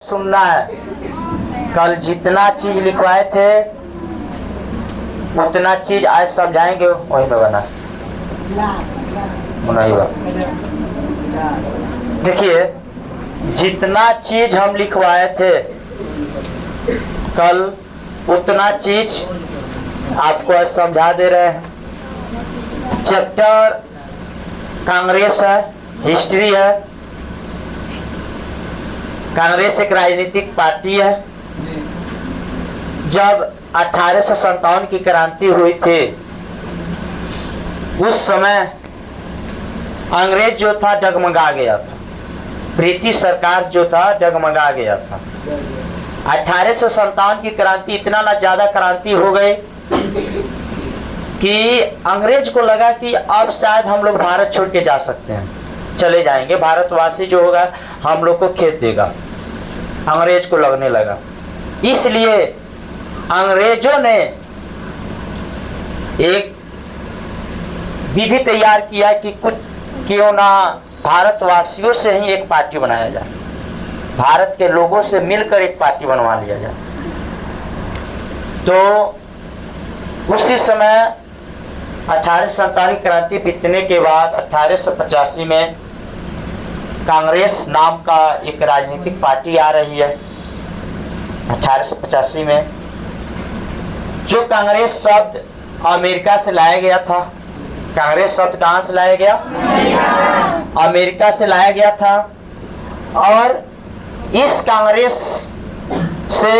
सुनना है। कल जितना चीज लिखवाए थे उतना चीज आज समझाएंगे, वही में बना देखिए जितना चीज हम लिखवाए थे कल उतना चीज आपको आज समझा दे रहे हैं। चैप्टर कांग्रेस है, हिस्ट्री है। कांग्रेस एक राजनीतिक पार्टी है। जब 1857 की क्रांति हुई थी उस समय अंग्रेज जो था डगमगा गया था, ब्रिटिश सरकार जो था डगमगा गया था। 1857 की क्रांति इतना ना ज्यादा क्रांति हो गई कि अंग्रेज को लगा कि अब शायद हम लोग भारत छोड़ के जा सकते हैं, चले जाएंगे, भारतवासी जो होगा हम लोग को खेत देगा, अंग्रेज को लगने लगा। इसलिए अंग्रेजों ने एक विधि तैयार किया कि कुछ क्यों ना भारतवासियों से ही एक पार्टी बनाया जाए, भारत के लोगों से मिलकर एक पार्टी बनवा लिया जाए। तो उसी समय 1847 क्रांति बीतने के बाद 1885 में कांग्रेस नाम का एक राजनीतिक पार्टी आ रही है। 1885 में जो कांग्रेस शब्द अमेरिका से लाया गया था, कांग्रेस शब्द कहां से लाया गया? अमेरिका से लाया गया था। और इस कांग्रेस से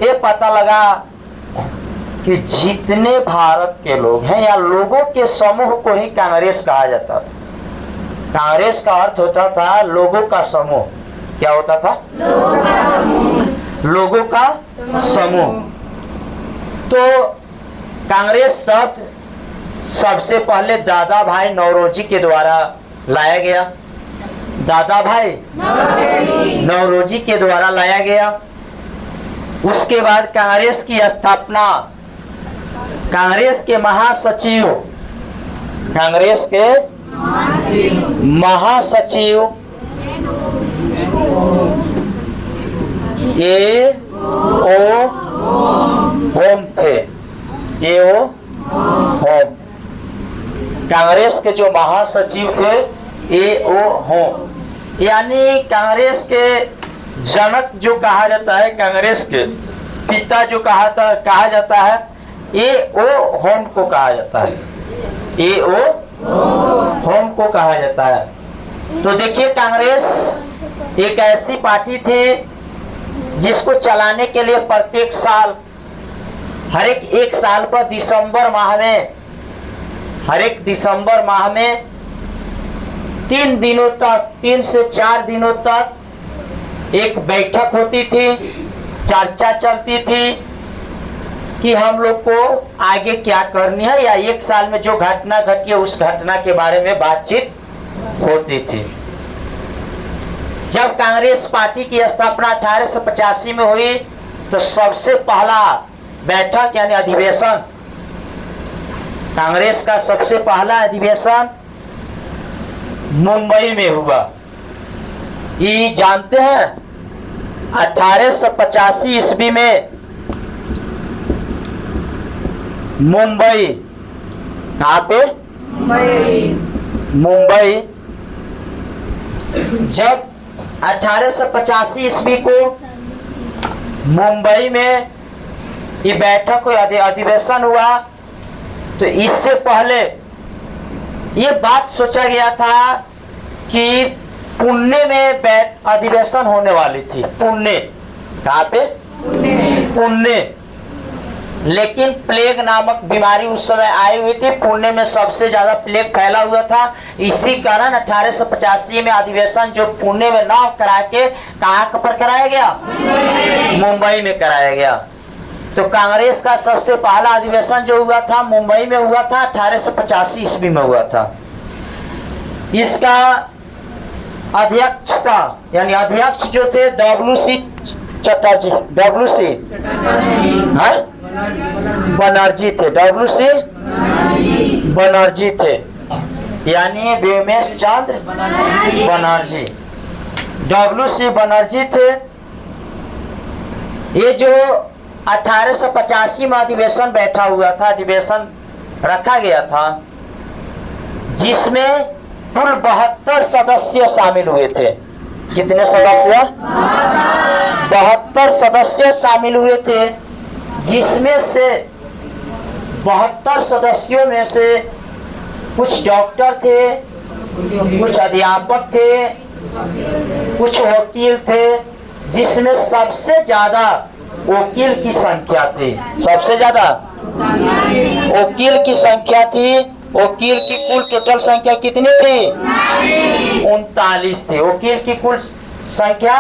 ये पता लगा कि जितने भारत के लोग हैं या लोगों के समूह को ही कांग्रेस कहा जाता था। कांग्रेस का अर्थ होता था लोगों का समूह। क्या होता था? लोगों का समूह। लोगों का समूह। तो कांग्रेस शब्द सबसे पहले दादा भाई नौरोजी के द्वारा लाया गया। दादा भाई नौरोजी के द्वारा लाया गया। उसके बाद कांग्रेस की स्थापना कांग्रेस के महासचिव, कांग्रेस के महासचिव ए ओ होम थे। ए ओ होम, कांग्रेस के जो महासचिव थे ए ओ होम, यानी कांग्रेस के जनक जो कहा जाता है, कांग्रेस के पिता जो कहा जाता है, ए ओ होम को कहा जाता है। ए ओ होम को कहा जाता है। तो देखिए कांग्रेस एक ऐसी पार्टी थी जिसको चलाने के लिए प्रत्येक साल हर एक साल पर दिसंबर माह में, हर एक दिसंबर माह में 3 दिनों तक, 3 से 4 दिनों तक एक बैठक होती थी, चर्चा चलती थी कि हम लोग को आगे क्या करनी है, या एक साल में जो घटना घटी है उस घटना के बारे में बातचीत होती थी। जब कांग्रेस पार्टी की स्थापना 1885 में हुई तो सबसे पहला बैठक यानी अधिवेशन, कांग्रेस का सबसे पहला अधिवेशन मुंबई में हुआ। ये जानते हैं 1885 ईस्वी में मुंबई, कहाँ पे? मुंबई। जब 1885 ईस्वी को मुंबई में ये बैठक हुई, अधिवेशन हुआ, तो इससे पहले ये बात सोचा गया था कि पुणे में अधिवेशन होने वाली थी। पुणे, कहाँ पे? पुणे। लेकिन प्लेग नामक बीमारी उस समय आई हुई थी, पुणे में सबसे ज्यादा प्लेग फैला हुआ था। इसी कारण 1885 में अधिवेशन जो पुणे में न करा के कहाँ पर कराया गया? मुंबई में कराया गया। तो कांग्रेस का सबसे पहला अधिवेशन जो हुआ था मुंबई में हुआ था, 1885 ईस्वी में हुआ था। इसका अध्यक्षता यानी अध्यक्ष जो थे WC चटर्जी, WC बनर्जी थे, WC बनर्जी थे, यानी व्योमेश चंद्र बनर्जी, WC बनर्जी थे। ये जो 1885 में अधिवेशन बैठा हुआ था, अधिवेशन रखा गया था, जिसमें कुल 72 सदस्य शामिल हुए थे। कितने सदस्य? 72 सदस्य शामिल हुए थे, जिसमें से 72 सदस्यों में से कुछ डॉक्टर थे, कुछ अध्यापक थे, कुछ वकील थे, जिसमें सबसे ज्यादा वकील की संख्या थी। सबसे ज्यादा वकील की संख्या थी। वकील की कुल टोटल संख्या कितनी थी? 39 थे। वकील की कुल संख्या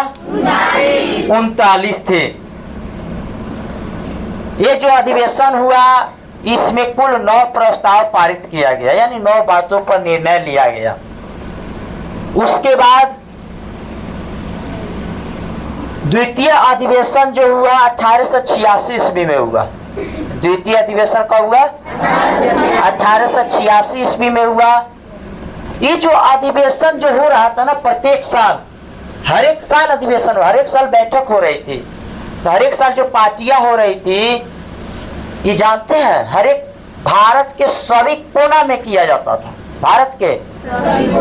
39 थे। ये जो अधिवेशन हुआ, इसमें कुल 9 प्रस्ताव पारित किया गया, यानी 9 बातों पर निर्णय लिया गया। उसके बाद द्वितीय अधिवेशन जो हुआ 1886 ईस्वी में हुआ। द्वितीय अधिवेशन कब हुआ? 1886 ईस्वी में हुआ। ये जो अधिवेशन जो हो रहा था ना, प्रत्येक साल, हर एक साल अधिवेशन, हर एक साल बैठक हो रही थी, तो हर एक साल जो पार्टियां हो रही थी, ये जानते हैं, हर एक भारत के सभी कोना में किया जाता था। भारत के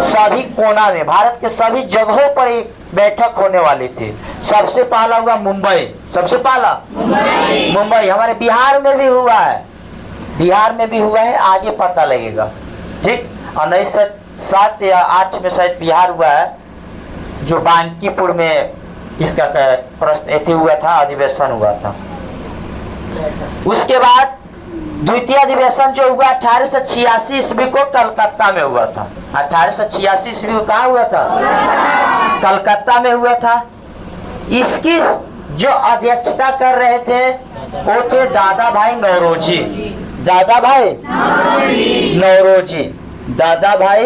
सभी कोना में, भारत के सभी जगहों पर एक बैठक होने वाली थी। सबसे पहला हुआ मुंबई। सबसे पहला मुंबई। हमारे बिहार में भी हुआ है, बिहार में भी हुआ है, आगे पता लगेगा। ठीक, 1907 या 8 में शायद बिहार हुआ है, जो बांकीपुर में इसका प्रश्न हुआ था, अधिवेशन हुआ था। उसके बाद द्वितीय अधिवेशन जो हुआ 1886 ईस्वी को कलकत्ता में हुआ था। 1886 ईस्वी को कहाँ हुआ था? कलकत्ता में हुआ था। इसकी जो अध्यक्षता कर रहे थे वो थे दादा भाई नौरोजी। दादा भाई नौरोजी। दादा भाई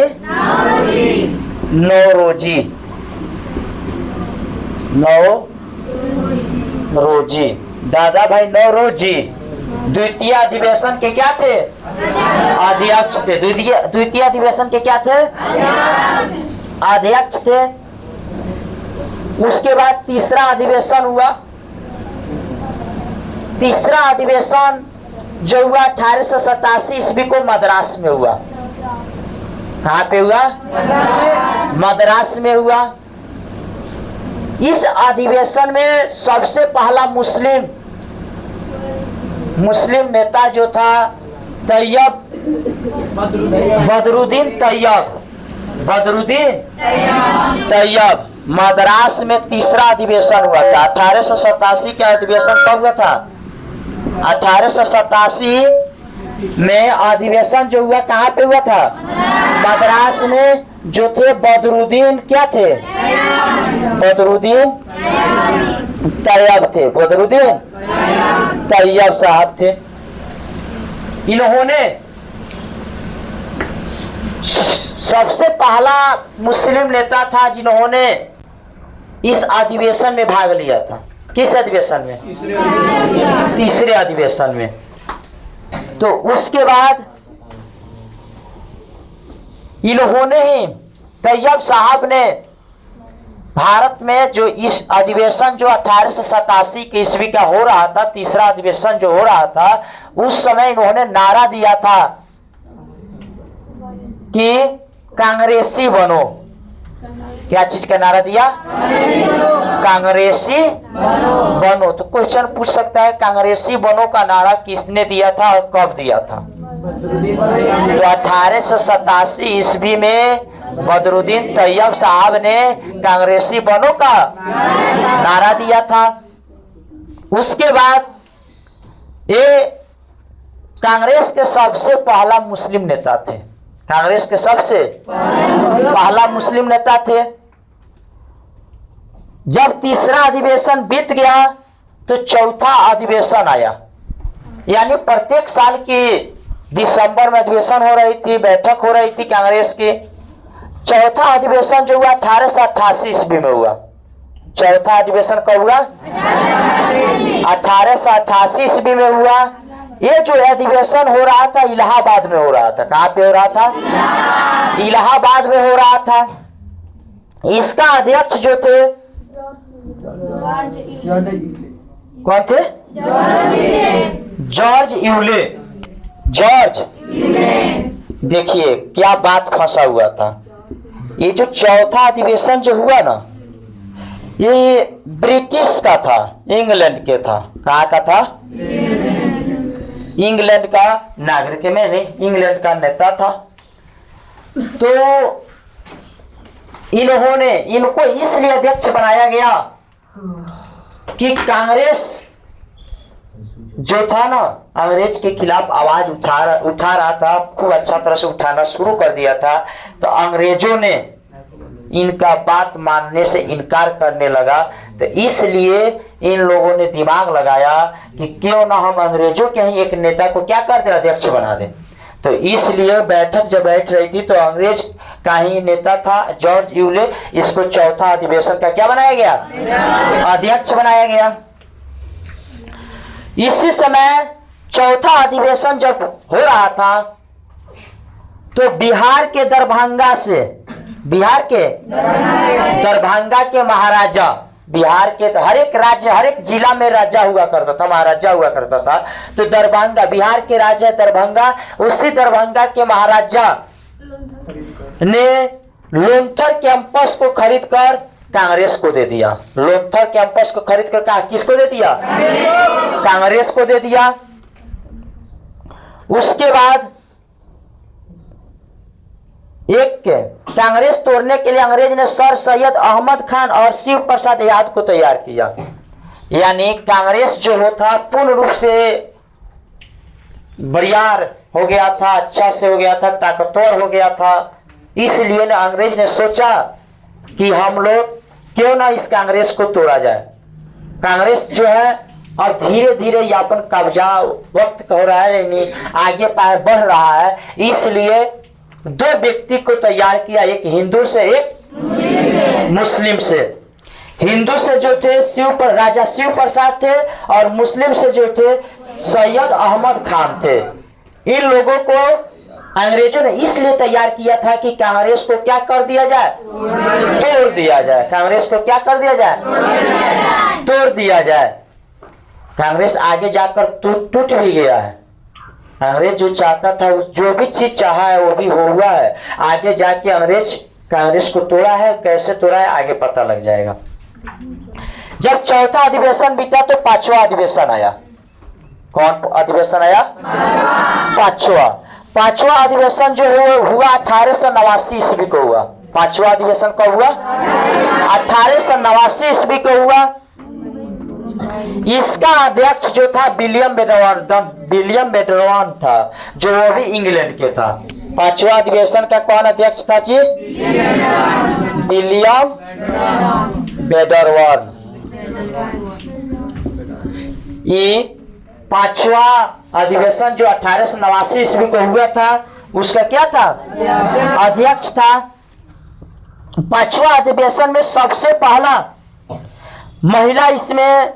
नौरोजी। नौरोजी। दादा भाई नौरोजी द्वितीय अधिवेशन के क्या थे? अध्यक्ष थे। द्वितीय अधिवेशन के क्या थे? अध्यक्ष थे। उसके बाद तीसरा अधिवेशन हुआ। तीसरा अधिवेशन जो हुआ 1887 ईस्वी को मद्रास में हुआ। कहाँ पे हुआ? मद्रास में हुआ। इस अधिवेशन में सबसे पहला मुस्लिम नेता जो था तैयब, बदरुद्दीन तैयब, मद्रास में तीसरा अधिवेशन हुआ था। 1887 का अधिवेशन कब हुआ था? 1887 में अधिवेशन जो हुआ कहाँ पे हुआ था? मद्रास में। जो थे बदरुद्दीन, क्या थे? बदरुद्दीन तैयब थे। बदरुद्दीन तैयब साहब थे। इन्होंने सबसे पहला मुस्लिम नेता था जिन्होंने इस अधिवेशन में भाग लिया था। किस अधिवेशन में? तीसरे अधिवेशन में। तो उसके बाद इन्होंने ही, तैयब साहब ने भारत में जो इस अधिवेशन जो 1887 के ईस्वी का हो रहा था, तीसरा अधिवेशन जो हो रहा था, उस समय इन्होंने नारा दिया था कि कांग्रेसी बनो। क्या चीज का नारा दिया? कांग्रेसी बनो। तो क्वेश्चन पूछ सकता है, कांग्रेसी बनो का नारा किसने दिया था और कब दिया था? तो 1887 ईस्वी में बदरुद्दीन तैयब साहब ने कांग्रेसी बनो का नारा दिया था। उसके बाद ये कांग्रेस के सबसे पहला मुस्लिम नेता थे। कांग्रेस के सबसे पहला मुस्लिम नेता थे। जब तीसरा अधिवेशन बीत गया तो चौथा अधिवेशन आया। यानी प्रत्येक साल की दिसंबर में अधिवेशन हो रही थी, बैठक हो रही थी कांग्रेस की। चौथा अधिवेशन जो हुआ 1888 ईस्वी में हुआ। चौथा अधिवेशन कब हुआ? 1888 ईस्वी में हुआ। ये जो अधिवेशन हो रहा था इलाहाबाद में हो रहा था। कहाँ पे हो रहा था? इलाहाबाद में हो रहा था। इसका अध्यक्ष जो थे, कौन थे? George Yule. जॉर्ज, देखिए क्या बात फंसा हुआ था। ये जो चौथा अधिवेशन जो हुआ ना, ये ब्रिटिश का था, इंग्लैंड के था। कहाँ का था? इंग्लैंड का नागरिक में नहीं, इंग्लैंड का नेता था। तो इनको इसलिए अध्यक्ष बनाया गया कि कांग्रेस जो था ना, अंग्रेज के खिलाफ आवाज उठा रहा था, खूब अच्छा तरह से उठाना शुरू कर दिया था। तो अंग्रेजों ने इनका बात मानने से इनकार करने लगा। तो इसलिए इन लोगों ने दिमाग लगाया कि क्यों ना हम अंग्रेजों के ही एक नेता को क्या कर दे, अध्यक्ष बना दे। तो इसलिए बैठक जब बैठ रही थी तो अंग्रेज का ही नेता था जॉर्ज यूले, इसको चौथा अधिवेशन का क्या बनाया गया? अध्यक्ष बनाया गया। इसी समय चौथा अधिवेशन जब हो रहा था तो बिहार के दरभंगा के महाराजा, बिहार के तो हर एक राज्य, हर एक जिला में राजा हुआ करता था, महाराजा हुआ करता था। तो दरभंगा, बिहार के राजा दरभंगा, उसी दरभंगा के महाराजा ने लोथर कैंपस को खरीदकर कांग्रेस को दे दिया। लोथर कैंपस को खरीदकर किसको दे दिया? कांग्रेस को दे दिया। उसके बाद एक कांग्रेस तोड़ने के लिए अंग्रेज ने सर सैयद अहमद खान और शिव प्रसाद यादव को तैयार किया। यानी कांग्रेस जो होता पूर्ण रूप से बरियार हो गया था, अच्छा से हो गया था, ताकतवर हो गया था। इसलिए ना अंग्रेज ने सोचा कि हम लोग क्यों ना इस कांग्रेस को तोड़ा जाए। कांग्रेस जो है अब धीरे धीरे अपन कब्जा वक्त हो रहा है, यानी आगे बढ़ रहा है। इसलिए दो व्यक्ति को तैयार किया, एक हिंदू से एक मुस्लिम से। हिंदू से जो थे राजा शिव प्रसाद थे और मुस्लिम से जो थे सैयद अहमद खान थे। इन लोगों को अंग्रेजों ने इसलिए तैयार किया था कि कांग्रेस को क्या कर दिया जाए? तोड़ दिया जाए। कांग्रेस को क्या कर दिया जाए? तोड़ दिया जाए। कांग्रेस आगे जाकर टूट भी गया है। अंग्रेज जो चाहता था, जो भी चीज चाहा है वो भी हुआ है। आगे जाके अंग्रेज कांग्रेस को तोड़ा है, कैसे तोड़ा है आगे पता लग जाएगा। जब चौथा अधिवेशन बीता तो पांचवा अधिवेशन आया। कौन अधिवेशन आया? पांचवा अधिवेशन जो हुआ 1889 ईस्वी को हुआ। पांचवा अधिवेशन कब हुआ? 1889 ईस्वी को हुआ। इसका अध्यक्ष जो था विलियम बेडरवन था, जो वो भी इंग्लैंड के था। पांचवा अधिवेशन का कौन अध्यक्ष था जी? विलियम बेडरवन। ये पांचवा अधिवेशन जो 1889 ईस्वी को हुआ था, उसका क्या था? अध्यक्ष था। पांचवा अधिवेशन में सबसे पहला महिला, इसमें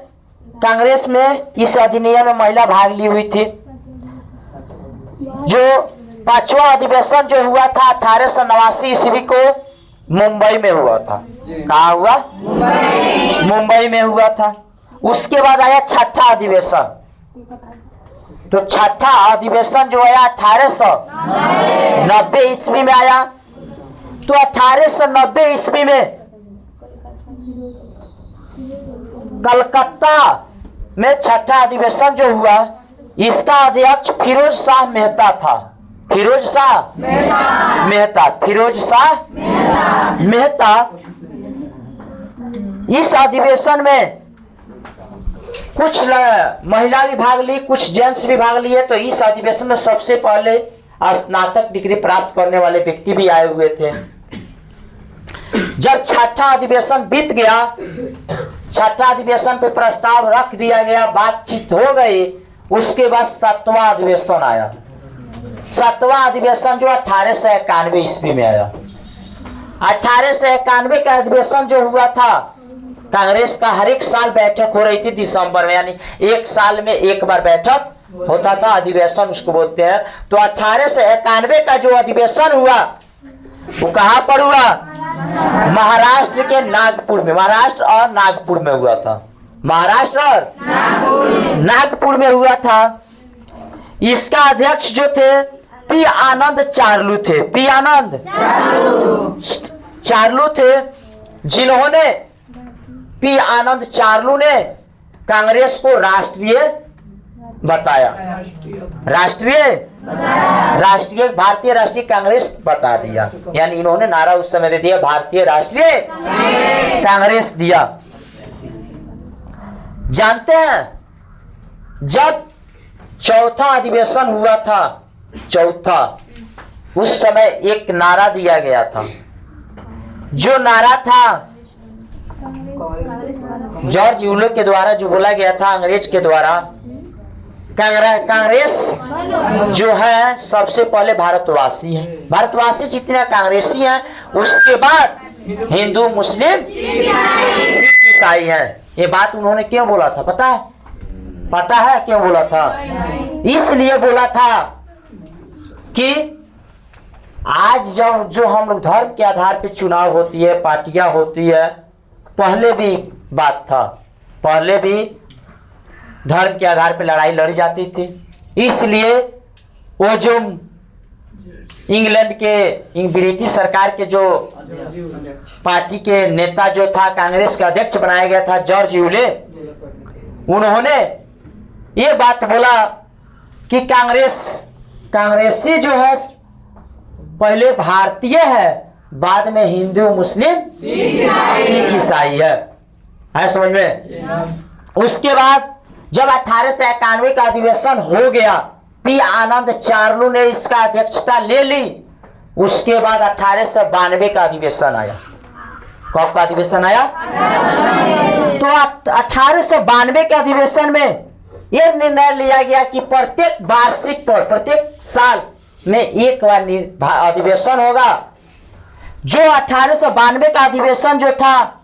कांग्रेस में इस अधिनियम में महिला भाग ली हुई थी। जो पांचवा अधिवेशन जो हुआ था 1889 ईस्वी को मुंबई में हुआ था। कहाँ हुआ? मुंबई में हुआ था। उसके बाद आया छठा अधिवेशन। तो छठा अधिवेशन जो आया 1890 ईस्वी में आया। तो 1890 ईस्वी में कलकत्ता में छठा अधिवेशन जो हुआ, इसका अध्यक्ष फिरोज शाह मेहता था। फिरोज शाह मेहता। इस अधिवेशन में कुछ महिला भी भाग ली, कुछ जेंट्स भी भाग लिए। तो इस अधिवेशन में सबसे पहले स्नातक डिग्री प्राप्त करने वाले व्यक्ति भी आए हुए थे। जब छठा अधिवेशन बीत गया, छठा अधिवेशन पे प्रस्ताव रख दिया गया, बातचीत हो गई। उसके बाद सातवां अधिवेशन आया। सातवां अधिवेशन जो 1891 ईस्वी में आया। 1891 का अधिवेशन जो हुआ था, कांग्रेस का हर एक साल बैठक हो रही थी दिसंबर में, यानी एक साल में एक बार बैठक होता था, अधिवेशन उसको बोलते हैं। तो 1891 का जो अधिवेशन हुआ वो कहां पर हुआ? महाराष्ट्र के नागपुर में, महाराष्ट्र और नागपुर में हुआ था। महाराष्ट्र और नागपुर में हुआ था। इसका अध्यक्ष जो थे पी आनंद चार्लू थे। पी आनंद चार्लू थे, जिन्होंने पी आनंद चार्लू ने कांग्रेस को राष्ट्रीय बताया। राष्ट्रीय भारतीय राष्ट्रीय कांग्रेस बता दिया। यानी इन्होंने नारा उस समय दे दिया, भारतीय राष्ट्रीय कांग्रेस दिया। जानते हैं जब चौथा अधिवेशन हुआ था, चौथा, उस समय एक नारा दिया गया था। जो नारा था जॉर्ज यूले के द्वारा जो बोला गया था, अंग्रेज के द्वारा, कांग्रेस जो है सबसे पहले भारतवासी है, भारतवासी जितने कांग्रेसी हैं, उसके बाद हिंदू, मुस्लिम, सिख, ईसाई हैं। ये बात उन्होंने क्यों बोला था पता है? पता है क्यों बोला था? इसलिए बोला था कि आज जब जो हम लोग धर्म के आधार पे चुनाव होती है, पार्टियां होती है, पहले भी बात था, पहले भी धर्म के आधार पे लड़ाई लड़ी जाती थी। इसलिए वो जो इंग्लैंड के ब्रिटिश सरकार के जो पार्टी के नेता जो था, कांग्रेस का अध्यक्ष बनाया गया था जॉर्ज यूले, उन्होंने ये बात बोला कि कांग्रेसी जो है पहले भारतीय है, बाद में हिंदू, मुस्लिम, सिख, ईसाई है समझ में। उसके बाद जब 1891 का अधिवेशन हो गया, पी आनंद चार्लू ने इसका अध्यक्षता ले ली। उसके बाद 1892 का अधिवेशन आया। कब का अधिवेशन आया? तो 1892 के अधिवेशन में यह निर्णय लिया गया कि प्रत्येक वार्षिक पर, प्रत्येक साल में एक बार अधिवेशन होगा। जो 1892 का अधिवेशन जो था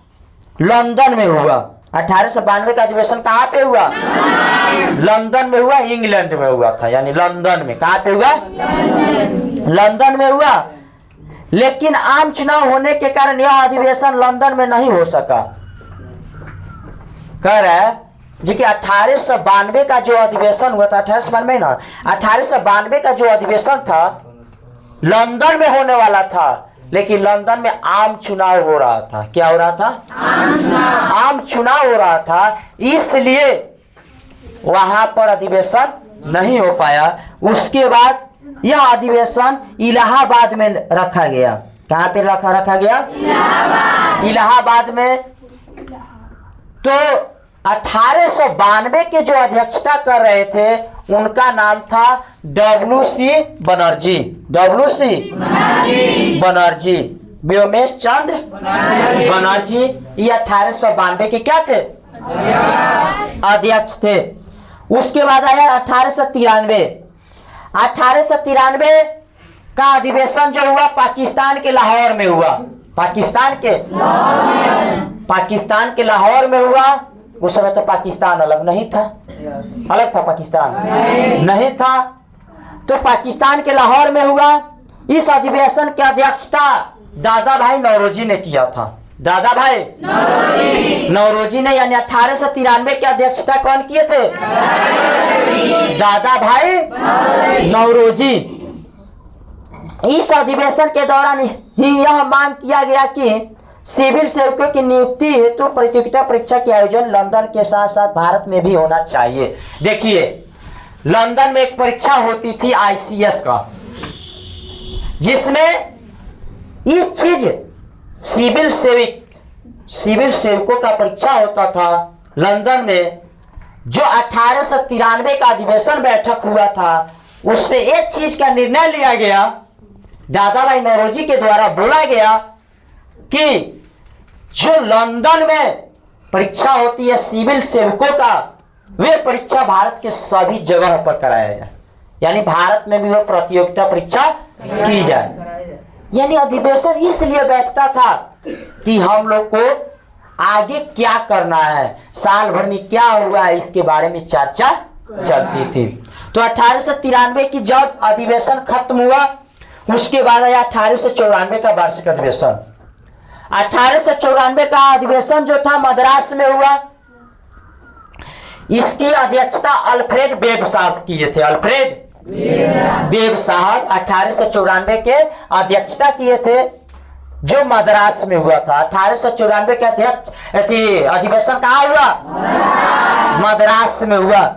लंदन में हुआ। 1892 का अधिवेशन कहाँ पे हुआ? लंदन में हुआ, इंग्लैंड में हुआ था, यानी लंदन में। कहाँ पे हुआ? लंदन में हुआ। लेकिन आम चुनाव होने के कारण यह अधिवेशन लंदन में नहीं हो सका। कह रहा है जी कि 1892 का जो अधिवेशन हुआ था, 1892 ना, 1892 का जो अधिवेशन था लंदन में होने वाला था, लेकिन लंदन में आम चुनाव हो रहा था। क्या हो रहा था? आम चुनाव हो रहा था, इसलिए वहां पर अधिवेशन नहीं हो पाया। उसके बाद यह अधिवेशन इलाहाबाद में रखा गया। कहां पे रखा गया? इलाहाबाद में। तो 1892 के जो अध्यक्षता कर रहे थे उनका नाम था डब्ल्यू.सी. बनर्जी। डब्ल्यू.सी. बनर्जी, व्योमेश चंद्र बनर्जी। ये 1892 के क्या थे? अध्यक्ष थे। उसके बाद आया 1893। 1893 का अधिवेशन जो हुआ पाकिस्तान के लाहौर में हुआ। पाकिस्तान के लाहौर में हुआ। उस समय तो पाकिस्तान अलग नहीं था। अलग था पाकिस्तान? नहीं था। तो पाकिस्तान के लाहौर में हुआ। इस अधिवेशन की अध्यक्षता दादा भाई नौरोजी ने किया था। दादा भाई नौरोजी ने, यानी 1893 की अध्यक्षता कौन किए थे? दादा भाई नौरोजी। इस अधिवेशन के दौरान ही यह मांग किया गया कि सिविल सेवकों की नियुक्ति हेतु प्रतियोगिता परीक्षा के आयोजन लंदन के साथ साथ भारत में भी होना चाहिए। देखिए, लंदन में एक परीक्षा होती थी ICS का, जिसमें ये चीज सिविल सेवकों का परीक्षा होता था लंदन में। जो 1893 का अधिवेशन बैठक हुआ था, उसमें एक चीज का निर्णय लिया गया, दादा भाई नौरोजी के द्वारा बोला गया कि जो लंदन में परीक्षा होती है सिविल सेवकों का, वे परीक्षा भारत के सभी जगह पर कराया जाए। यानी भारत में भी वो प्रतियोगिता परीक्षा की जाए। यानी अधिवेशन इसलिए बैठता था कि हम लोग को आगे क्या करना है, साल भर में क्या हुआ है, इसके बारे में चर्चा चलती थी। तो 1893 की जब अधिवेशन खत्म हुआ, उसके बाद आया 1894 का वार्षिक अधिवेशन। 1894 का अधिवेशन जो था मद्रास में हुआ। इसकी अध्यक्षता अल्फ्रेड वेब साहब किए थे। अल्फ्रेड वेब साहब 1894 के अध्यक्षता किए थे, जो मद्रास में हुआ था। 1894 के अध्यक्ष अधिवेशन कहाँ हुआ? मद्रास में हुआ।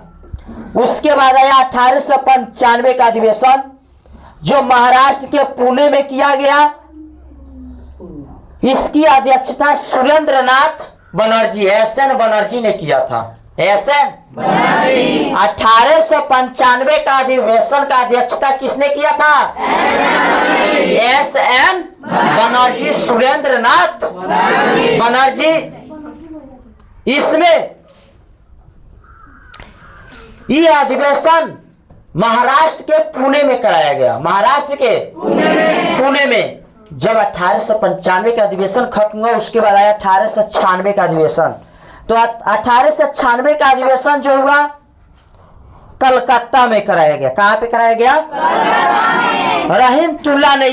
उसके बाद आया 1895 का अधिवेशन, जो महाराष्ट्र के पुणे में किया गया। इसकी अध्यक्षता सुरेंद्रनाथ बनर्जी, एसएन बनर्जी ने किया था। एसएन 1895 का अधिवेशन का अध्यक्षता किसने किया था? एसएन बनर्जी, सुरेंद्रनाथ बनर्जी। इसमें यह अधिवेशन महाराष्ट्र के पुणे में कराया गया। महाराष्ट्र के पुणे में। जब 1895 का अधिवेशन खत्म हुआ, उसके बाद आया 1896 का अधिवेशन। तो 1896 का अधिवेशन जो हुआ कलकत्ता में कराया गया। कहाँ पे कराया गया? रहीमतुल्ला ने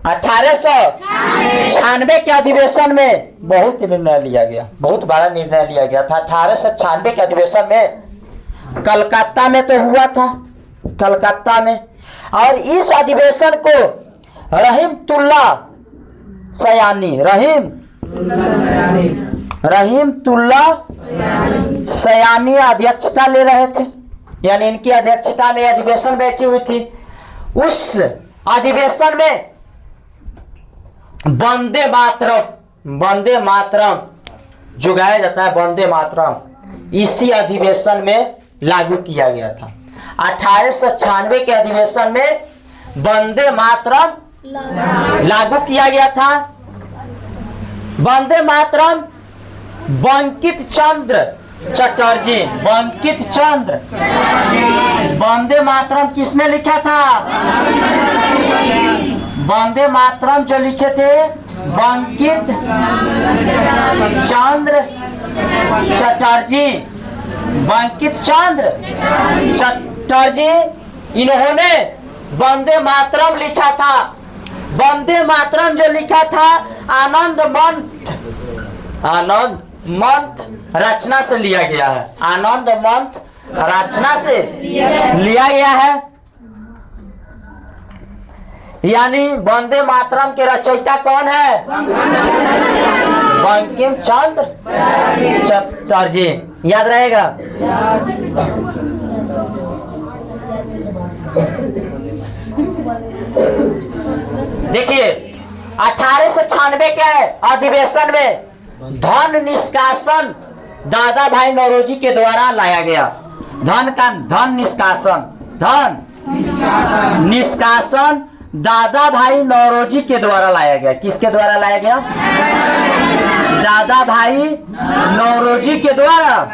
1896 के अधिवेशन में बहुत निर्णय लिया गया, बहुत बड़ा निर्णय लिया गया था। 1896 के अधिवेशन में कलकत्ता में तो हुआ था, कलकत्ता में। और इस अधिवेशन को रहीमतुल्ला सयानी अध्यक्षता ले रहे थे, यानी इनकी अध्यक्षता में अधिवेशन बैठी हुई थी। उस अधिवेशन में वंदे मातरम जो गाया जाता है, वंदे मातरम, इसी अधिवेशन में लागू किया गया था। 1896 के अधिवेशन में वंदे मातरम लागू किया गया था। वंदे मातरम बंकिम चंद्र चटर्जी, वंदे मातरम किसने लिखा था? वंदे मातरम जो लिखे थे बंकिम चंद्र चटर्जी, इन्होंने वंदे मातरम लिखा था। वंदे मातरम जो लिखा था आनंद मंथ रचना से लिया गया है। आनंद मंथ रचना से लिया गया है। यानी वंदे मातरम के रचयिता कौन है? बंकिम चंद्र चटर्जी। याद रहेगा। देखिए 1896 के अधिवेशन में धन निष्कासन दादा भाई नौरोजी के द्वारा लाया गया। धन निष्कासन दादा भाई नौरोजी के द्वारा लाया गया। किसके द्वारा लाया गया? दादा भाई नौरोजी के द्वारा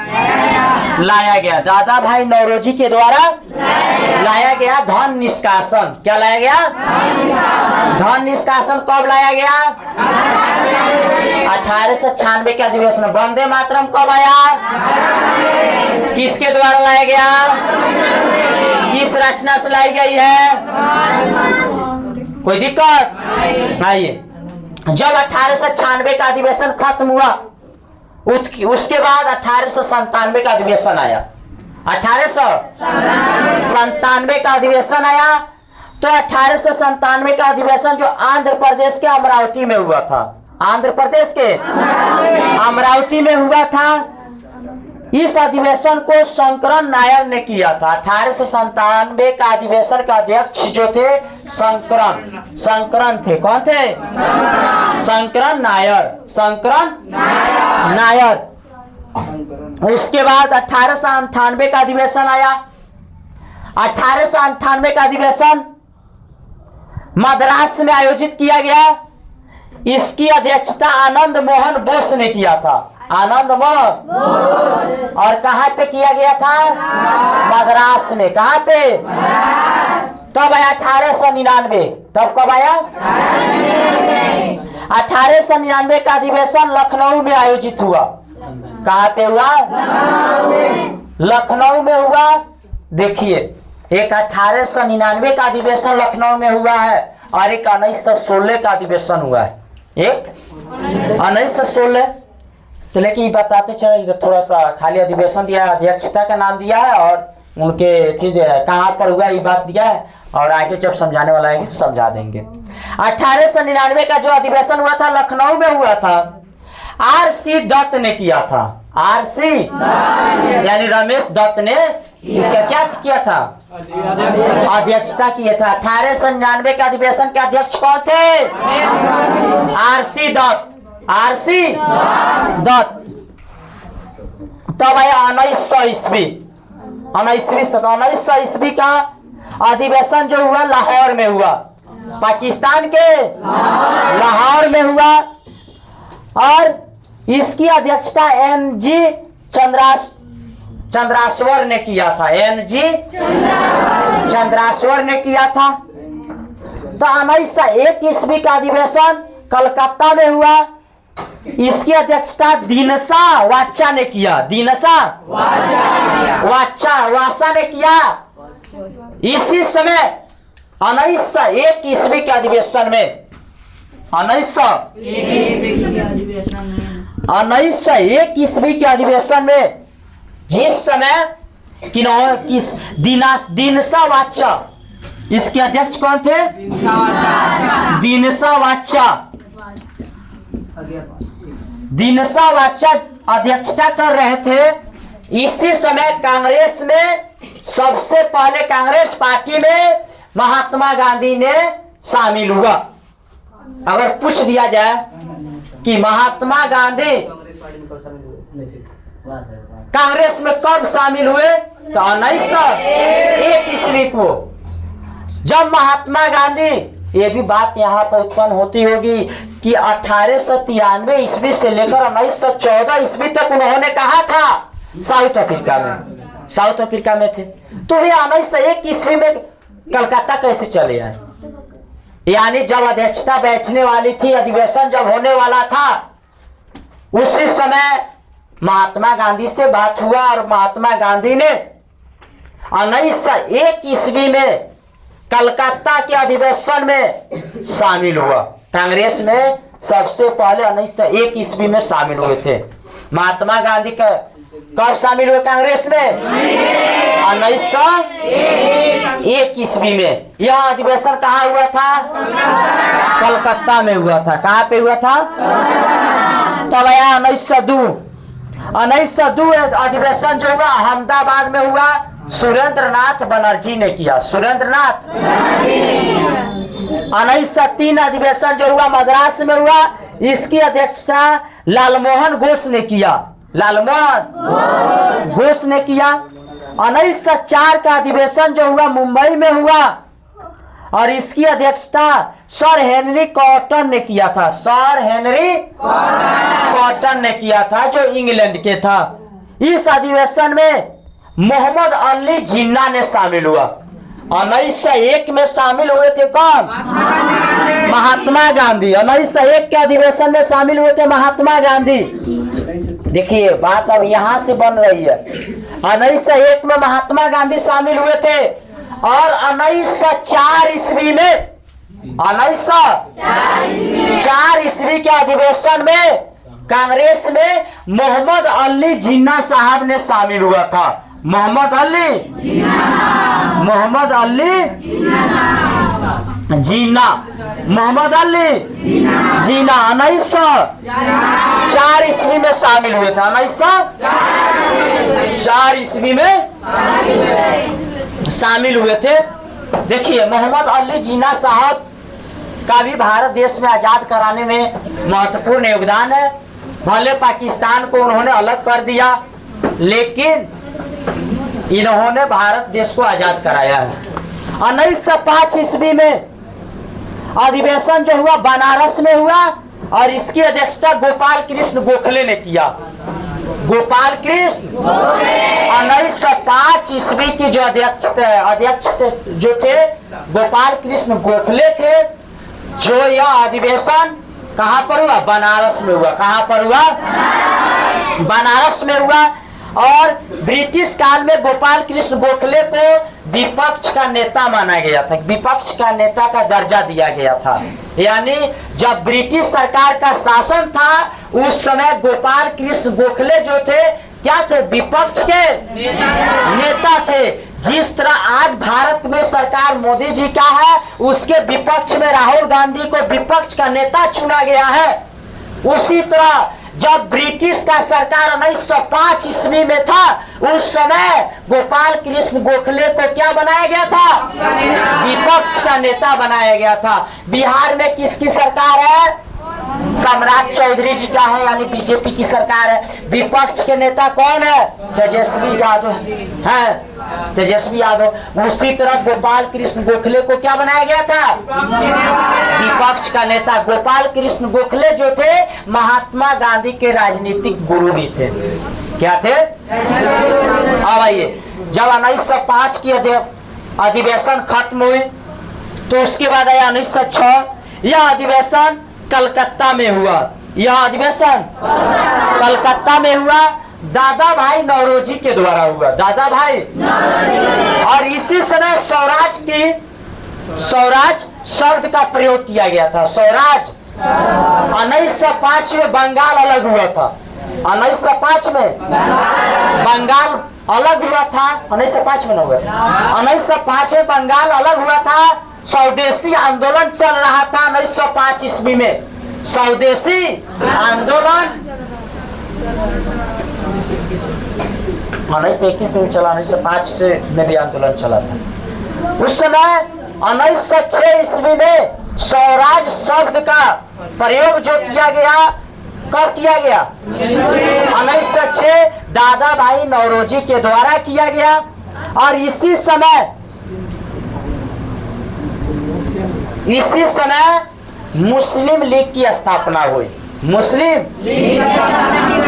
लाया गया। दादा भाई नौरोजी के द्वारा लाया गया धन निष्कासन। क्या लाया गया? धन निष्कासन कब लाया गया? 1896 के अधिवेशन में। वंदे मातरम कब आया? किसके द्वारा लाया गया? किस रचना से लाई गई है? कोई दिक्कत? आइए, जब 1896 का अधिवेशन खत्म हुआ, उसके बाद 1897 का अधिवेशन आया। 1897 का अधिवेशन आया। तो 1897 का अधिवेशन जो आंध्र प्रदेश के अमरावती में हुआ था, आंध्र प्रदेश के अमरावती में हुआ था। इस अधिवेशन को शंकरन नायर ने किया था। 1897 का अधिवेशन का अध्यक्ष जो थे शंकरन थे। कौन थे? शंकरन नायर। उसके बाद 1898 का अधिवेशन आया। 1898 का अधिवेशन मद्रास में आयोजित किया गया। इसकी अध्यक्षता आनंद मोहन बोस ने किया था। आनंद मोहन। और कहाँ पे किया गया था? मद्रास में। कहाँ पे? तब आया 1899। तब कब आया? 1899 का अधिवेशन लखनऊ में आयोजित हुआ। कहाँ पे हुआ? लखनऊ में हुआ। देखिए, एक 1899 का अधिवेशन लखनऊ में हुआ है और एक 1916 का अधिवेशन हुआ है। एक 1916। तो लेकिन बताते चले, इधर थोड़ा सा खाली अधिवेशन दिया, अध्यक्षता का नाम दिया है और उनके थी कहाँ पर हुआ ये बात दिया है, और आगे जब समझाने वाला आएगी तो समझा देंगे। 1899 का जो अधिवेशन हुआ था लखनऊ में हुआ था, R.C. दत्त ने किया था। R.C. यानी रमेश दत्त ने इसका क्या किया था? अध्यक्षता किया था। 1899 के अधिवेशन के अध्यक्ष कौन थे? R.C. दत्त। R.C. दत्त। तब आया 1900 ईस्वी। 1900 ईस्वी का अधिवेशन जो हुआ लाहौर में हुआ, पाकिस्तान के लाहौर में हुआ, और इसकी अध्यक्षता N.G. चंद्राश्वर ने किया था। N.G. चंद्राश्वर ने किया था। तो 1901 ईस्वी का अधिवेशन कलकत्ता में हुआ, इसकी अध्यक्षता दिनसा वाचा ने किया। दिनसा वाचा ने किया। इसी समय 1901 ईस्वी के अधिवेशन में 1901 ईस्वी के अधिवेशन में जिस समय दिनसा वाचा, इसके अध्यक्ष कौन थे? दिनसा वाचा अध्यक्षता कर रहे थे। इसी समय कांग्रेस में सबसे पहले कांग्रेस पार्टी में महात्मा गांधी ने शामिल हुआ। अगर पूछ दिया जाए कि महात्मा गांधी कांग्रेस में कब शामिल हुए, तो 1901 ईस्वी को, जब महात्मा गांधी, ये भी बात यहाँ पर उत्पन्न होती होगी कि 1893 ईस्वी से लेकर 1914 ईस्वी तक उन्होंने कहा था साउथ अफ्रीका में थे। तो वे 1901 ईस्वी में कलकत्ता कैसे चले आए? यानी जब अध्यक्षता बैठने वाली थी, अधिवेशन जब होने वाला था, उसी समय महात्मा गांधी से बात हुआ और महात्मा गांधी ने 1901 ईस्वी में कलकत्ता के अधिवेशन में शामिल हुआ। कांग्रेस में सबसे पहले 1901 ईस्वी में शामिल हुए थे महात्मा गांधी। का कब शामिल हुए कांग्रेस में? 1901 ईस्वी में। यह अधिवेशन कहाँ हुआ था? कलकत्ता में हुआ था। कहाँ पे हुआ था? तब आया 1902 अधिवेशन जो हुआ अहमदाबाद में हुआ, सुरेंद्रनाथ बनर्जी ने किया। 1903 अधिवेशन जो हुआ मद्रास में हुआ, इसकी अध्यक्षता लालमोहन घोष ने किया। 1904 का अधिवेशन जो हुआ मुंबई में हुआ, और इसकी अध्यक्षता सर हेनरी कॉटन ने किया था। सर हेनरी कॉटन ने किया था, जो इंग्लैंड के था। इस अधिवेशन में मोहम्मद अली जिन्ना ने शामिल हुआ। 1901 में शामिल हुए थे कौन? महात्मा गांधी। 1901 के अधिवेशन में शामिल हुए थे महात्मा गांधी। देखिए बात अब यहाँ से बन रही है। 1901 में महात्मा गांधी शामिल हुए थे, और 1904 ईस्वी में 1904 ईस्वी के अधिवेशन में कांग्रेस में मोहम्मद अली जिन्ना साहब ने शामिल हुआ था। मोहम्मद अली जिन्ना 1904 ईस्वी में शामिल हुए थे। 1904 ईस्वी में शामिल हुए थे। देखिए मोहम्मद अली जिन्ना साहब का भी भारत देश में आजाद कराने में महत्वपूर्ण योगदान है। भले पाकिस्तान को उन्होंने अलग कर दिया, लेकिन इन्होंने भारत देश को आजाद कराया है। 1905 ईस्वी में अधिवेशन जो हुआ बनारस में हुआ, और इसकी अध्यक्षता गोपाल कृष्ण गोखले ने किया। गोपाल कृष्ण 1905 ईस्वी की जो अध्यक्ष जो थे गोपाल कृष्ण गोखले थे। जो यह अधिवेशन कहाँ पर हुआ? बनारस में हुआ। कहाँ पर हुआ? बनारस में हुआ। और ब्रिटिश काल में गोपाल कृष्ण गोखले को विपक्ष का नेता माना गया था, विपक्ष का नेता का दर्जा दिया गया था। यानी जब ब्रिटिश सरकार का शासन था उस समय गोपाल कृष्ण गोखले जो थे क्या थे, विपक्ष के नेता थे। जिस तरह आज भारत में सरकार मोदी जी का है, उसके विपक्ष में राहुल गांधी को विपक्ष का नेता चुना गया है। उसी तरह जब ब्रिटिश का सरकार 1905 ईस्वी में था उस समय गोपाल कृष्ण गोखले को क्या बनाया गया था, विपक्ष का नेता बनाया गया था। बिहार में किसकी सरकार है, सम्राट चौधरी जी का है, यानी बीजेपी की सरकार है। विपक्ष के नेता कौन है, तेजस्वी यादव है, तेजस्वी यादव। उसी तरह गोपाल कृष्ण गोखले को क्या बनाया गया था, विपक्ष का नेता। गोपाल कृष्ण गोखले जो थे महात्मा गांधी के राजनीतिक गुरु भी थे। क्या थे, अब आइए, जब 1905 की अधिवेशन खत्म हुई तो उसके बाद आया 1906। यह अधिवेशन कलकत्ता में हुआ, यह अधिवेशन कलकत्ता में हुआ, दादा भाई नौरोजी के द्वारा हुआ, दादा भाई। और इसी समय स्वराज शब्द का प्रयोग किया गया था, स्वराज। 1905 में बंगाल अलग हुआ था, 1905 में बंगाल अलग हुआ था, 1905 में ना हुआ, 1905 में बंगाल अलग हुआ था। स्वदेशी आंदोलन चल रहा था 1905 ईस्वी में, स्वदेशी आंदोलन 1921 में चला, 1905 से में भी आंदोलन चला था। उस समय 1906 ईस्वी में स्वराज शब्द का प्रयोग जो किया गया, कब किया गया, 1906 दादा भाई नौरोजी के द्वारा किया गया। और इसी समय मुस्लिम लीग की स्थापना हुई, मुस्लिम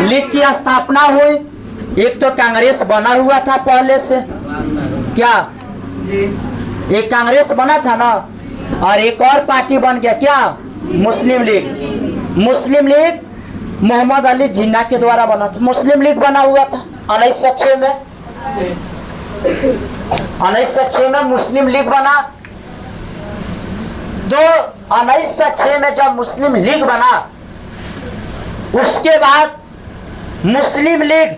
लीग की स्थापना हुई। एक तो कांग्रेस बना हुआ था पहले से, क्या एक कांग्रेस बना था ना, और एक और पार्टी बन गया, क्या, मुस्लिम लीग। मुस्लिम लीग मोहम्मद अली जिन्ना के द्वारा बना था, मुस्लिम लीग बना हुआ था 1906 में। 1906 में मुस्लिम लीग बना। तो 1906 में जब मुस्लिम लीग बना, उसके बाद मुस्लिम लीग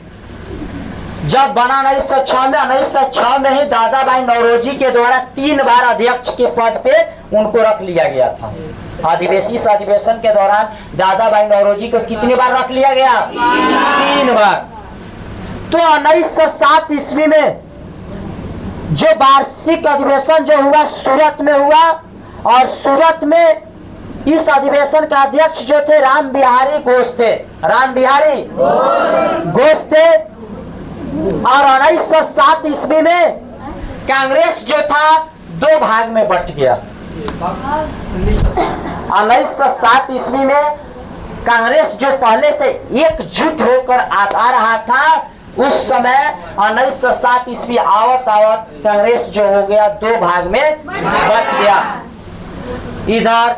जब बना 1906 में, 1906 में ही दादा भाई नौरोजी के द्वारा 3 बार अध्यक्ष के पद पे उनको रख लिया गया था। इस अधिवेशन के दौरान दादा भाई नौरोजी को कितनी बार रख लिया गया, 3 बार। तो 1907 ईस्वी में जो वार्षिक अधिवेशन जो हुआ सूरत में हुआ, और सूरत में इस अधिवेशन का अध्यक्ष जो थे राम बिहारी घोष थे, राम बिहारी घोष थे। और 1907 ईस्वी में कांग्रेस जो था 2 भाग में बट गया। 1907 ईस्वी में कांग्रेस जो पहले से एकजुट होकर आ रहा था, उस समय 1907 ईस्वी आवत कांग्रेस जो हो गया 2 भाग में बट गया। इधर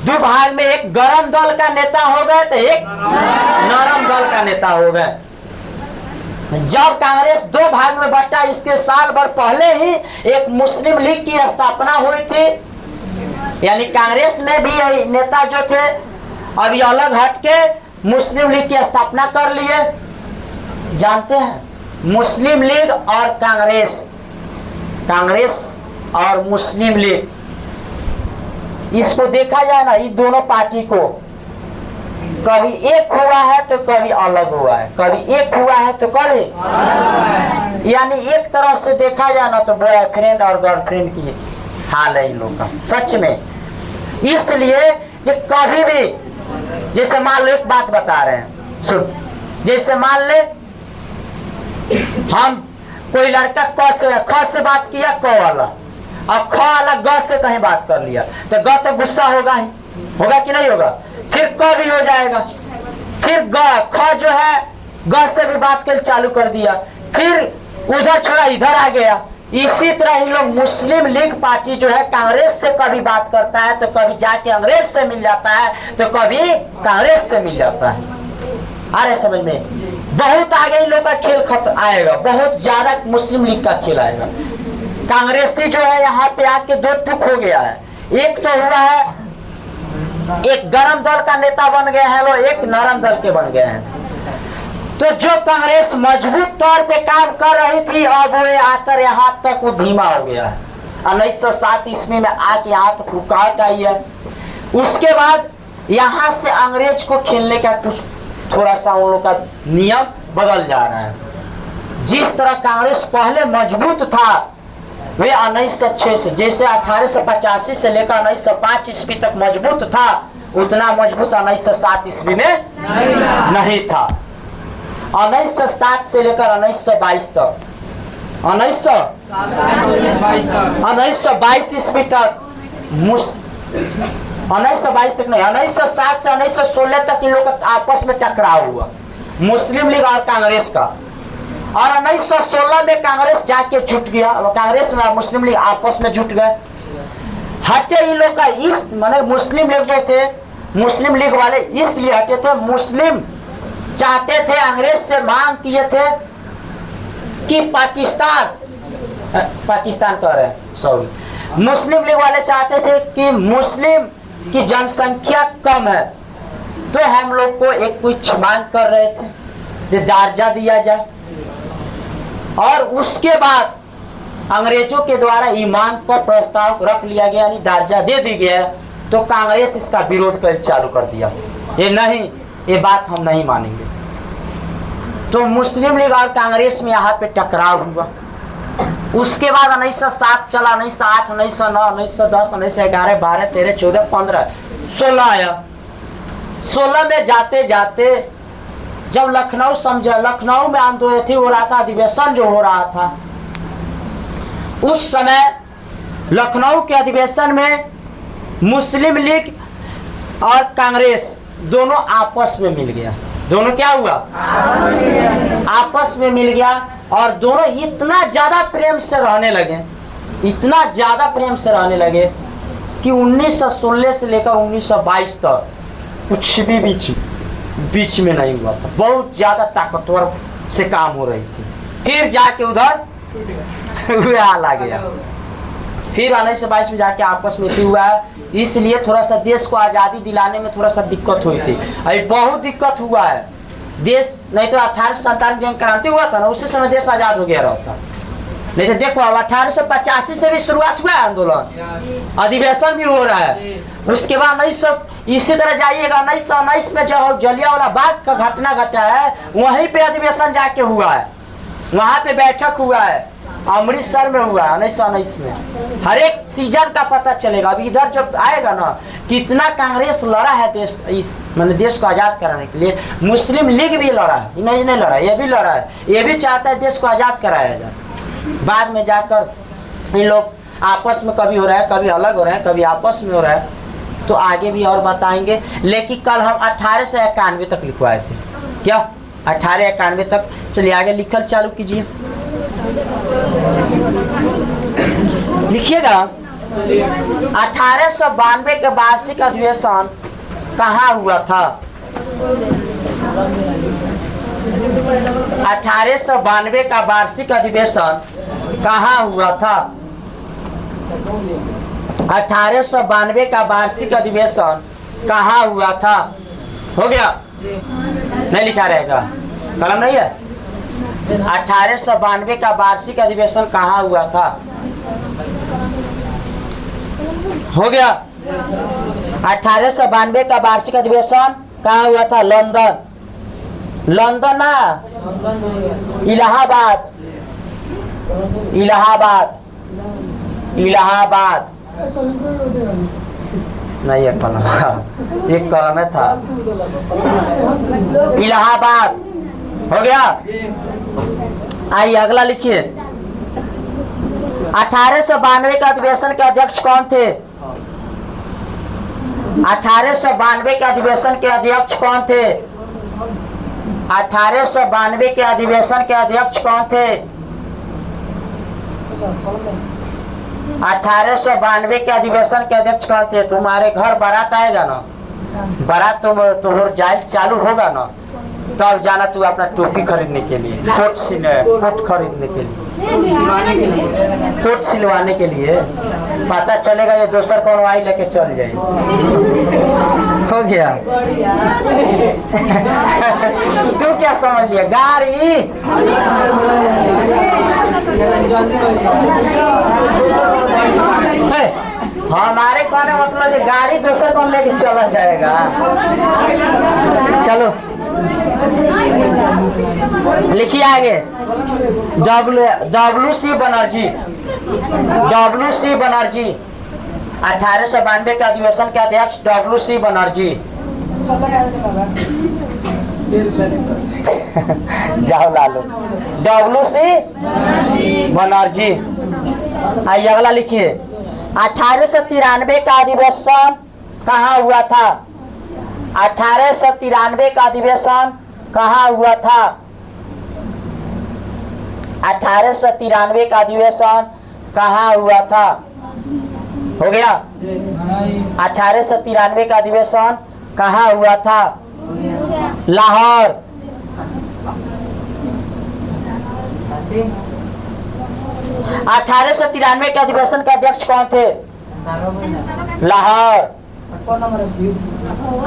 2 भाग में एक गरम दल का नेता हो गए तो एक नरम दल का नेता हो गए। जब कांग्रेस 2 भाग में बटा, इसके साल भर पहले ही एक मुस्लिम लीग की स्थापना हुई थी। यानी कांग्रेस में भी नेता जो थे अभी अलग हटके मुस्लिम लीग की स्थापना कर लिए। जानते हैं, मुस्लिम लीग और कांग्रेस और मुस्लिम लीग, इसको देखा जाए ना, ये दोनों पार्टी को कभी एक हुआ है तो कभी अलग हुआ है, कभी एक हुआ है तो कभी, यानी एक तरह से देखा जाए ना तो बॉयफ्रेंड और गर्लफ्रेंड की हाल है इन लोग का, सच में। इसलिए कि कभी भी, जैसे मान लो एक बात बता रहे हैं, सुन, जैसे मान ले हम कोई लड़का ख से बात किया, क वाला, और ख वाला ग से कहीं बात कर लिया, तो ग तो गुस्सा होगा ही, होगा कि नहीं होगा, फिर क भी हो जाएगा, फिर ख जो है ग से भी बात कर चालू कर दिया, फिर उधर छोड़ा इधर आ गया। इसी तरह ही लोग मुस्लिम लीग पार्टी जो है कांग्रेस से कभी बात करता है तो कभी जाके अंग्रेज से मिल जाता है, तो कभी कांग्रेस से मिल जाता है। आ रहे समझ में? बहुत आगे इन लोग का खेल खत्म आएगा, बहुत ज्यादा मुस्लिम लीग का खेल आएगा। कांग्रेसी जो है यहाँ पे आके दो टुक हो गया है। एक तो हुआ है, एक गरम दल का नेता बन गए हैं लोग, एक नरम दल के बन गए हैं। तो जो कांग्रेस मजबूत तौर पे काम कर रही थी, अब वो आकर यहाँ तक वो धीमा हो गया है। 1907 ईस्वी में आके यहाँ तक रुकावट आई है। उसके बाद यहाँ से अंग्रेज को खेलने का कुछ थोड़ा सा उन लोग का नियम बदल जा रहा है। जिस तरह कांग्रेस पहले मजबूत था, वे 1906 से, जैसे 1885 से लेकर 1905 ईस्वी तक मजबूत था, उतना मजबूत 1907 ईस्वी में नहीं था। 1907 से लेकर 1922 तक, 1922 ईस्वी तक 1922 तक नहीं, 1907 से 1916 तक इन लोग का आपस में टकराव हुआ, मुस्लिम लीग और कांग्रेस का। और 1916 में कांग्रेस जाके जुट गया, कांग्रेस में मुस्लिम लीग आपस में जुट गए। हटे इन लोग का इस माने मुस्लिम लीग जो थे, मुस्लिम लीग वाले इसलिए हटे थे, मुस्लिम चाहते थे, अंग्रेज से मांग किए थे कि पाकिस्तान कह रहे हैं, सॉरी, मुस्लिम लीग वाले चाहते थे कि मुस्लिम की जनसंख्या कम है, तो हम लोग को एक कुछ मांग कर रहे थे, दर्जा दिया जाए। और उसके बाद अंग्रेजों के द्वारा ईमान पर प्रस्ताव रख लिया गया, यानी दर्जा दे दी गया, तो कांग्रेस इसका विरोध कर चालू कर दिया। ये नहीं, ये बात हम नहीं मानेंगे। तो मुस्लिम लीग और कांग्रेस में यहाँ पे टकराव हुआ। उसके बाद 1907 चला, 1908, 1909, 1910, 1911, 12, 13, 14, 15, 16 आया। 16 में जाते जाते जब लखनऊ समझा, लखनऊ में आंदोलन हो रहा था, अधिवेशन जो हो रहा था, उस समय लखनऊ के अधिवेशन में मुस्लिम लीग और कांग्रेस दोनों आपस में मिल गया। दोनों क्या हुआ? आपस में मिल गया, और दोनों इतना ज्यादा प्रेम से रहने लगे, इतना ज्यादा प्रेम से रहने लगे कि 1916 से लेकर 1922 तक कुछ भी बीच में नहीं हुआ था। बहुत ज्यादा ताकतवर से काम हो रही थी। फिर जाके उधर हाल आ गया। फिर 1922 में जाके आपस में हुआ है, इसलिए थोड़ा सा देश को आज़ादी दिलाने में थोड़ा सा दिक्कत हुई थी। अभी बहुत दिक्कत हुआ है देश, नहीं तो 1847 जब क्रांति हुआ था ना, उसी समय देश आज़ाद हो गया रहता। नहीं तो देखो अब 1885 से भी शुरुआत हुआ है आंदोलन, अधिवेशन भी हो रहा है। उसके बाद 1900 इसी तरह जाइएगा, 1919 में जो जलियांवाला बाग का घटना घटा है, वहीं पे अधिवेशन जाके हुआ है, वहाँ पे बैठक हुआ है, अमृतसर में हुआ है 1919 में। हर एक सीजन का पता चलेगा। अभी इधर जब आएगा ना, कितना कांग्रेस लड़ा है देश, इस मैंने देश को आज़ाद कराने के लिए। मुस्लिम लीग भी लड़ा है, नहीं लड़ा, ये भी लड़ा है, ये भी चाहता है देश को आज़ाद कराया जाए। बाद में जाकर इन लोग आपस में कभी हो रहा है, कभी अलग हो रहा है, कभी आपस में हो रहा है, तो आगे भी और बताएंगे। लेकिन कल हम 1891 तक लिखवाए थे, क्या 1891 तक। चलिए आगे लिखल चालू कीजिए, लिखिएगा। 1892 का वार्षिक अधिवेशन कहाँ हुआ था? 1892 का वार्षिक अधिवेशन कहाँ हुआ था? 1892 का वार्षिक अधिवेशन कहाँ हुआ था? हो गया? नहीं लिखा रहेगा, कलम नहीं है। 1892 का वार्षिक अधिवेशन कहाँ हुआ था? हो गया? 1892 का वार्षिक अधिवेशन कहाँ हुआ था? लंदन, लंदन ना, इलाहाबाद, इलाहाबाद, इलाहाबाद नहीं, एक कलम, एक कलम में था, इलाहाबाद। हो गया? आइए अगला लिखिए। 1892 का अधिवेशन के अध्यक्ष कौन थे? 1892 के अधिवेशन के अध्यक्ष कौन थे? 1892 के अधिवेशन के अध्यक्ष कौन थे? 1892 के अधिवेशन के अध्यक्ष कौन थे? तुम्हारे घर बारात आएगा ना, बारात तुम्हारे जाए चालू होगा ना, तब जाना तू अपना टोपी खरीदने के लिए, कोट खरीदने के लिए, कोट सिलवाने के लिए। पता चलेगा ये दोसर कौन आई लेके चल जाए। हो गया। तू क्या समझ लिया? गाड़ी हमारे कहने मतलब गाड़ी दूसरे कौन लेके चला जाएगा। चलो लिखिए आगे। WC बनर्जी, WC बनर्जी 1892 के अधिवेशन के अध्यक्ष WC बनर्जी। जाओ लालो। WC बनर्जी। आइए अगला लिखिए। 1893 का अधिवेशन कहाँ हुआ था? 1893 का अधिवेशन कहाँ हुआ था? 1893 का अधिवेशन कहाँ हुआ था? हो गया। 1893 का अधिवेशन कहाँ हुआ था? लाहौर। अठारह सौ 93 के अधिवेशन के अध्यक्ष कौन थे? लाहौर।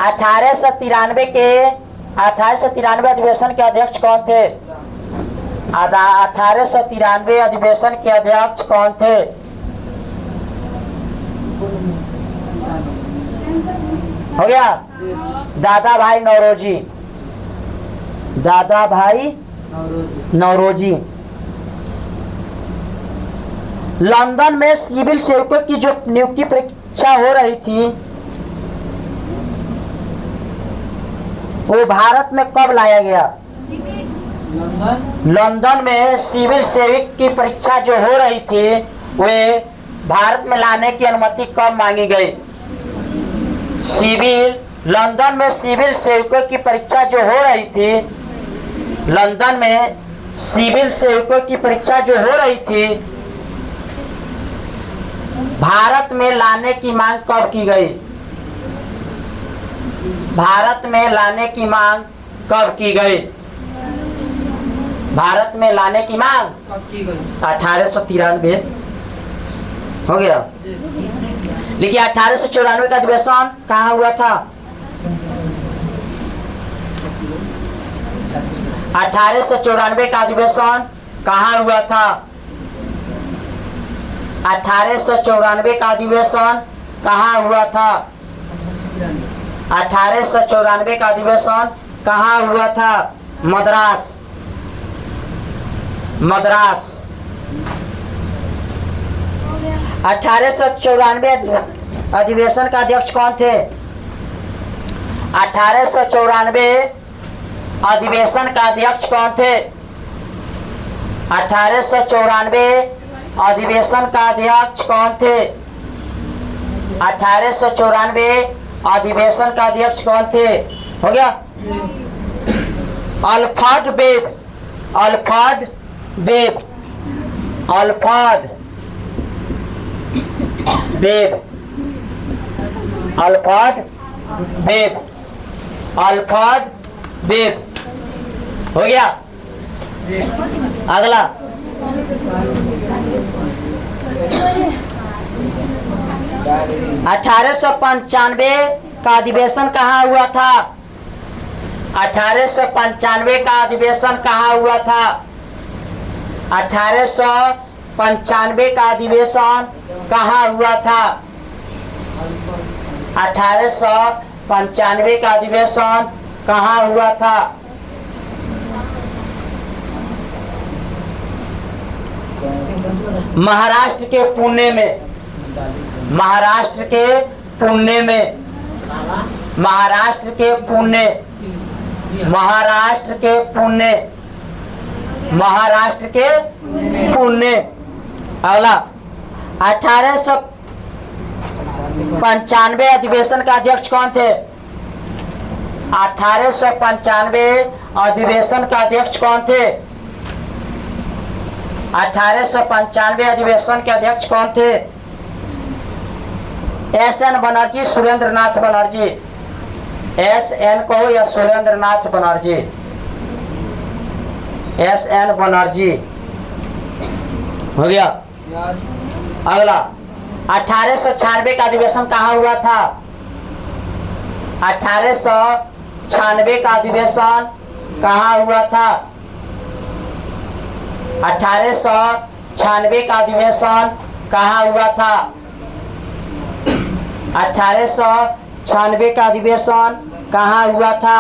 1893 अधिवेशन के अध्यक्ष कौन थे? 1893 अधिवेशन के अध्यक्ष कौन थे? हो गया। दादा भाई नौरोजी। दादा भाई नौरोजी। लंदन में सिविल सेवकों की जो नियुक्ति परीक्षा हो रही थी वो भारत में कब लाया गया? लंदन में सिविल सेवक की परीक्षा जो हो रही थी वे भारत में लाने की अनुमति कब मांगी गई? लंदन में सिविल सेवकों की परीक्षा जो हो रही थी, लंदन में सिविल सेवकों की परीक्षा जो हो रही थी भारत में लाने की मांग कब की गई? भारत में लाने की मांग कब की गई? भारत में लाने की मांग कब की गई? 1893। हो गया। देखिए 1894 का अधिवेशन कहाँ हुआ था? 1894 का अधिवेशन कहाँ हुआ था? 1894 का अधिवेशन कहाँ हुआ था? 1894 का अधिवेशन कहाँ हुआ था? मद्रास। मद्रास। 1894 अधिवेशन का अध्यक्ष कौन थे? 1894 अधिवेशन का अध्यक्ष कौन थे? 1894 अधिवेशन का अध्यक्ष कौन थे? 1894 अधिवेशन का अध्यक्ष कौन थे? हो गया। Alfred web. Alfred web. Alfred web. Alfred web. Alfred web. हो गया। अगला 1895 का अधिवेशन कहाँ हुआ था? 1895 का अधिवेशन कहाँ हुआ था? 1895 का अधिवेशन कहाँ हुआ था? 1895 का अधिवेशन कहाँ हुआ था? महाराष्ट्र के पुणे में। महाराष्ट्र के पुणे में। महाराष्ट्र के पुणे। महाराष्ट्र के पुणे। महाराष्ट्र के पुणे। अगला 1895 अधिवेशन का अध्यक्ष कौन थे? 1895 अधिवेशन का अध्यक्ष कौन थे? 1895 अधिवेशन के अध्यक्ष कौन थे? SN बनर्जी, सुरेंद्र नाथ बनर्जी। SN कहो या सुरेंद्र नाथ बनर्जी। SN बनर्जी। हो गया। अगला 1896 का अधिवेशन कहाँ हुआ था? 1896 का अधिवेशन कहाँ हुआ था? 1896 का अधिवेशन कहाँ हुआ था? 1896 का अधिवेशन कहाँ हुआ था?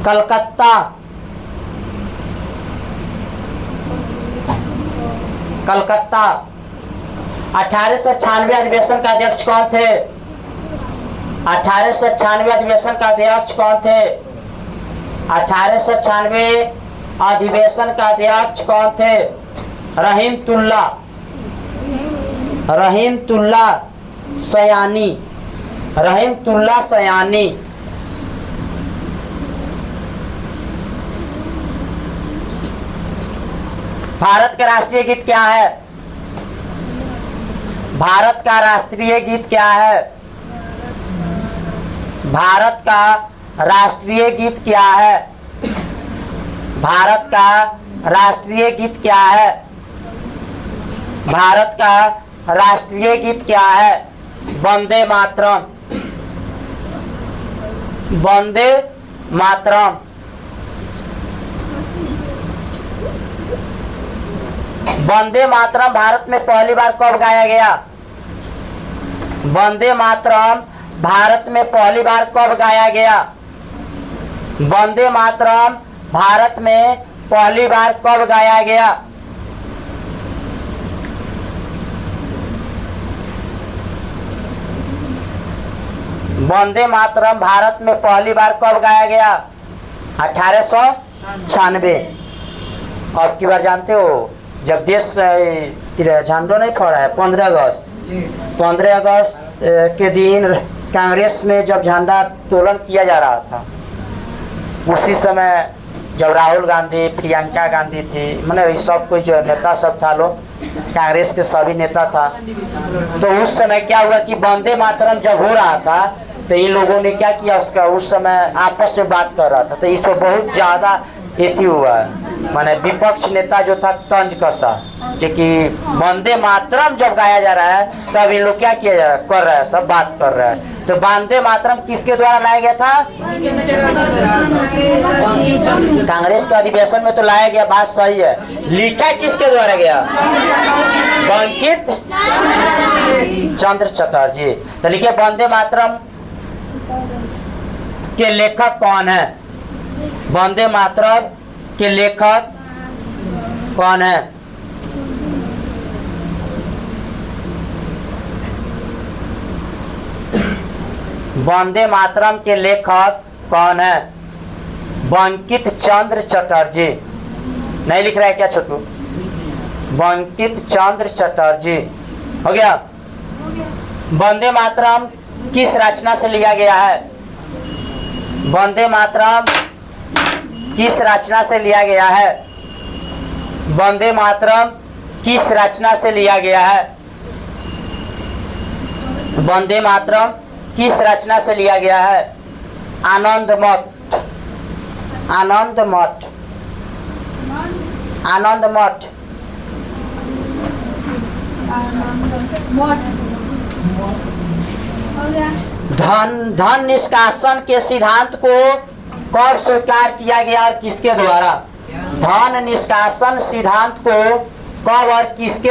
कलकत्ता। कलकत्ता। 1896 अधिवेशन का अध्यक्ष कौन थे? 1896 अधिवेशन का अध्यक्ष कौन थे? 1896 अधिवेशन का अध्यक्ष कौन थे? रहीमतुल्ला। रहीमतुल्ला सयानी। रहीमतुल्ला सयानी। भारत का राष्ट्रीय गीत क्या है? भारत का राष्ट्रीय गीत क्या है? भारत का राष्ट्रीय गीत क्या है? भारत का राष्ट्रीय गीत क्या है? भारत का राष्ट्रीय गीत क्या है? वंदे मातरम। वंदे मातरम। वंदे मातरम भारत में पहली बार कब गाया गया? वंदे मातरम भारत में पहली बार कब गाया गया? वंदे मातरम भारत में पहली बार कब गाया गया? वंदे मातरम भारत में पहली बार कब गाया गया? 1896। अब की बार जानते हो जब देश झंडा नहीं फहरा है 15 अगस्त। 15 अगस्त के दिन कांग्रेस में जब झंडा तोलन किया जा रहा था, उसी समय जब राहुल गांधी, प्रियंका गांधी थी, मैंने सब कुछ जो नेता सब था, लोग कांग्रेस के सभी नेता था, तो उस समय क्या हुआ कि वंदे मातरम जब हो रहा था तो इन लोगों ने क्या किया, उसका उस समय आपस में बात कर रहा था, तो इस पर बहुत ज़्यादा एथी हुआ है, माने विपक्ष नेता जो था तंज कसा, कि वंदे मातरम जब गाया जा रहा है तब इन लोग क्या किया जा रहा है, कर रहा है, सब बात कर रहा है। तो वंदे मातरम किसके द्वारा लाया गया था? कांग्रेस के अधिवेशन में तो लाया गया, बात सही है। लिखा किसके द्वारा गया? बंकिम चंद्र चटर्जी। तो लिखे वंदे मातरम के लेखक कौन है? वंदे मातरम के लेखक कौन है? वंदे मातरम के लेखक कौन है? बंकिम चंद्र चटर्जी। नहीं लिख रहा है क्या छोटू? बंकिम चंद्र चटर्जी। हो गया। वंदे मातरम किस रचना से लिया गया है? वंदे मातरम किस रचना से लिया गया है? वंदे मातरम किस रचना से लिया गया है? वंदे मातरम किस रचना से लिया गया है? आनंद मठ। आनंद मठ। आनंद मठ। धन निष्कासन के सिद्धांत को कब स्वीकार किया गया और किसके द्वारा? धन निष्कासन सिद्धांत को कब और किसके